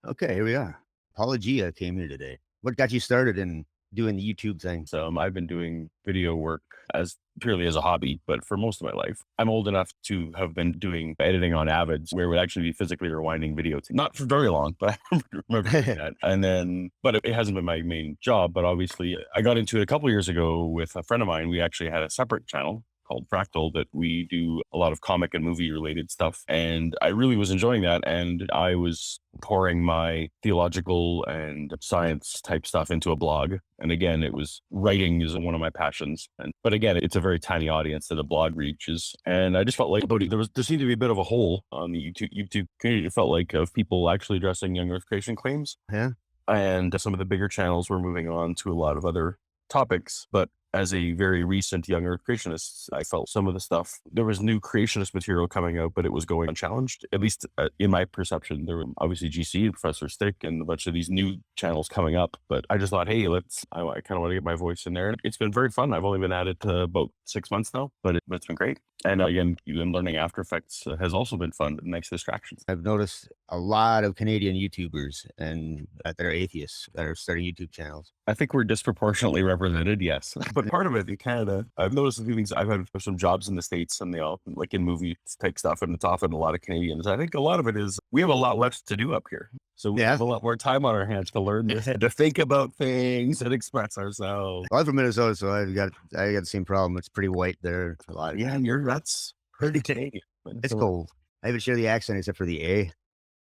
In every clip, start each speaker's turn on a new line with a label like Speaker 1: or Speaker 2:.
Speaker 1: Okay, here we are. Paulogia came here today. What got you started in doing the YouTube thing?
Speaker 2: So I've been doing video work as purely as a hobby, but for most of my life, I'm old enough to have been doing editing on Avids where it would actually be physically rewinding videos. Not for very long, but I remember doing that. And then, but it hasn't been my main job. But obviously, I got into it a couple years ago with a friend of mine. We actually had a separate channel called Fractal that we do a lot of comic and movie related stuff. And I really was enjoying that. And I was pouring my theological and science type stuff into a blog. And again, it was writing is one of my passions. But again, it's a very tiny audience that a blog reaches. And I just felt like there seemed to be a bit of a hole on the YouTube community. It felt like of people actually addressing young Earth creation claims.
Speaker 1: Yeah.
Speaker 2: And some of the bigger channels were moving on to a lot of other topics. But as a very recent young Earth creationist, I felt some of the stuff, there was new creationist material coming out, but it was going unchallenged, at least in my perception. There were obviously GC and Professor Stick and a bunch of these new channels coming up. But I just thought, hey, I kind of want to get my voice in there. And it's been very fun. I've only been at it about 6 months now, but it's been great. And again, even learning After Effects has also been fun. Nice distractions.
Speaker 1: I've noticed a lot of Canadian YouTubers and that are atheists that are starting YouTube channels.
Speaker 2: I think we're disproportionately represented, yes. But part of it in Canada, I've noticed a few things. I've had some jobs in the States and they all, like in movie type stuff, and it's often a lot of Canadians. I think a lot of it is we have a lot less to do up here. So we
Speaker 1: Yeah.
Speaker 2: have a lot more time on our hands to learn this, to think about things and express ourselves.
Speaker 1: Well, I'm from Minnesota, so I got the same problem. It's pretty white there. A lot.
Speaker 2: Yeah, that's pretty Canadian.
Speaker 1: It's cold. I haven't share the accent except for the A.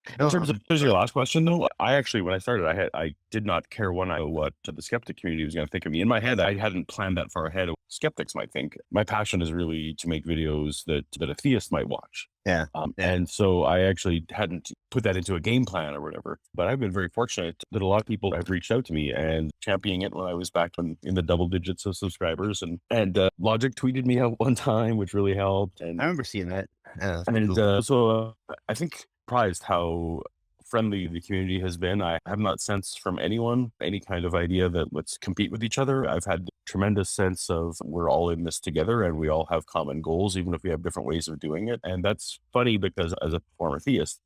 Speaker 2: In
Speaker 1: No,
Speaker 2: terms of here's your last question though, I actually when I started, I did not care one iota what the skeptic community was going to think of me. In my head, I hadn't planned that far ahead of what skeptics might think. My passion is really to make videos that a theist might watch.
Speaker 1: yeah.
Speaker 2: And so I actually hadn't put that into a game plan or whatever. But I've been very fortunate that a lot of people have reached out to me and championing it when I was back in the double digits of subscribers. And Logic tweeted me out one time, which really helped.
Speaker 1: I remember seeing that. Yeah,
Speaker 2: I think surprised how friendly the community has been. I have not sensed from anyone any kind of idea that let's compete with each other. I've had tremendous sense of we're all in this together and we all have common goals, even if we have different ways of doing it. And that's funny because as a former theist,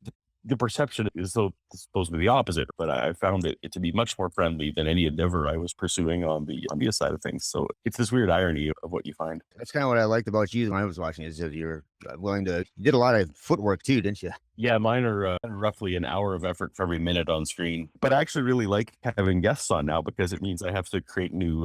Speaker 2: the perception is supposed to be the opposite, but I found it to be much more friendly than any endeavor I was pursuing on the obvious side of things. So it's this weird irony of what you find.
Speaker 1: that's kind of what I liked about you when I was watching is that you're willing to, you did a lot of footwork too, didn't you?
Speaker 2: Yeah, mine are roughly an hour of effort for every minute on screen. But I actually really like having guests on now because it means I have to create new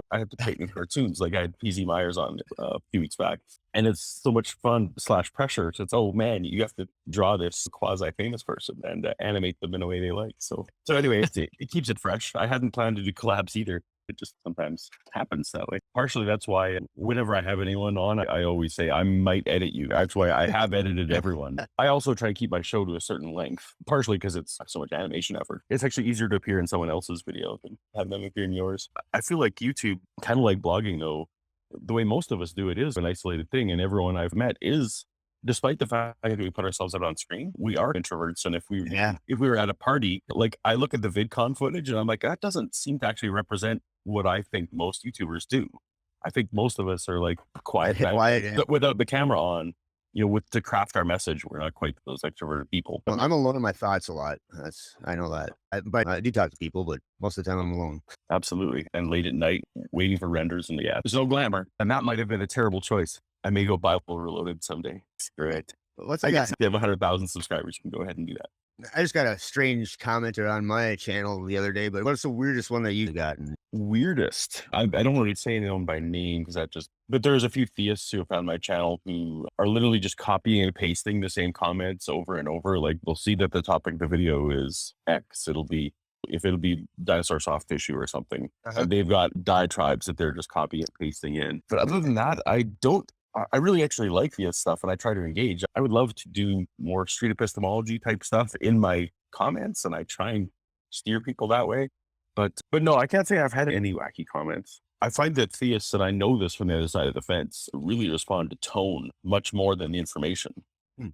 Speaker 2: cartoons. Like I had PZ Myers on a few weeks back. And it's so much fun / pressure. So it's, oh man, you have to draw this quasi famous person and animate them in a way they like. So anyway, it keeps it fresh. I hadn't planned to do collabs either. It just sometimes happens that way. Partially, that's why whenever I have anyone on, I always say I might edit you. That's why I have edited everyone. I also try to keep my show to a certain length, partially because it's so much animation effort. It's actually easier to appear in someone else's video than have them appear in yours. I feel like YouTube, kind of like blogging though, the way most of us do it is an isolated thing. And everyone I've met is, despite the fact that we put ourselves out on screen, we are introverts. And if we were at a party, like I look at the VidCon footage and I'm like, that doesn't seem to actually represent what I think most YouTubers do. I think most of us are like quiet,
Speaker 1: Quiet, yeah.
Speaker 2: without the camera on, to craft our message. We're not quite those extroverted people.
Speaker 1: Well, I'm alone in my thoughts a lot. I know that. But I do talk to people, but most of the time I'm alone.
Speaker 2: Absolutely. And late at night, waiting for renders and there's no glamour. And that might have been a terrible choice. I may go Bible Reloaded someday. Great.
Speaker 1: But what's
Speaker 2: I
Speaker 1: I got?
Speaker 2: guess if you have 100,000 subscribers, you can go ahead and do that.
Speaker 1: I just got a strange commenter on my channel the other day, but what's the weirdest one that you gotten?
Speaker 2: Weirdest. I don't really say anyone by name because but there's a few theists who have found my channel who are literally just copying and pasting the same comments over and over. Like they'll see that the topic of the video is X. It'll be dinosaur soft tissue or something.
Speaker 1: Uh-huh.
Speaker 2: And they've got diatribes that they're just copying and pasting in. But other than that, I really actually like the stuff and I try to engage. I would love to do more street epistemology type stuff in my comments and I try and steer people that way. But no, I can't say I've had any wacky comments. I find that theists, and I know this from the other side of the fence, really respond to tone much more than the information.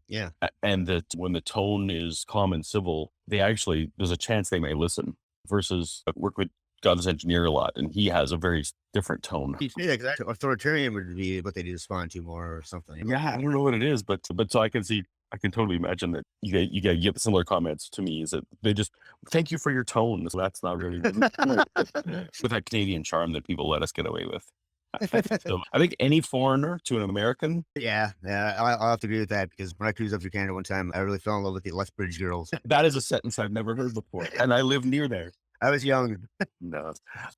Speaker 1: Yeah.
Speaker 2: And that when the tone is calm and civil, there's a chance they may listen versus I work with God's engineer a lot and he has a very different tone.
Speaker 1: You say that 'cause authoritarian would be what they respond to more or something.
Speaker 2: Yeah, I don't know what it is, but so I can see I can totally imagine that you get similar comments to me. Is that they just thank you for your tone? So that's not really with that Canadian charm that people let us get away with. I think so. I think any foreigner to an American,
Speaker 1: Yeah, yeah, I'll have to agree with that because when I cruised up through Canada one time, I really fell in love with the Lethbridge girls.
Speaker 2: that is a sentence I've never heard before, and I live near there.
Speaker 1: I was young.
Speaker 2: No,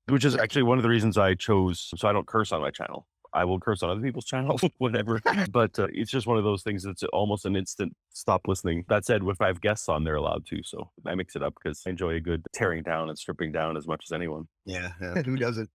Speaker 2: which is actually one of the reasons I chose. So I don't curse on my channel. I will curse on other people's channels, whatever. But it's just one of those things that's almost an instant stop listening. That said, if I have guests on, they're allowed to. So I mix it up because I enjoy a good tearing down and stripping down as much as anyone.
Speaker 1: Yeah, yeah. Who doesn't?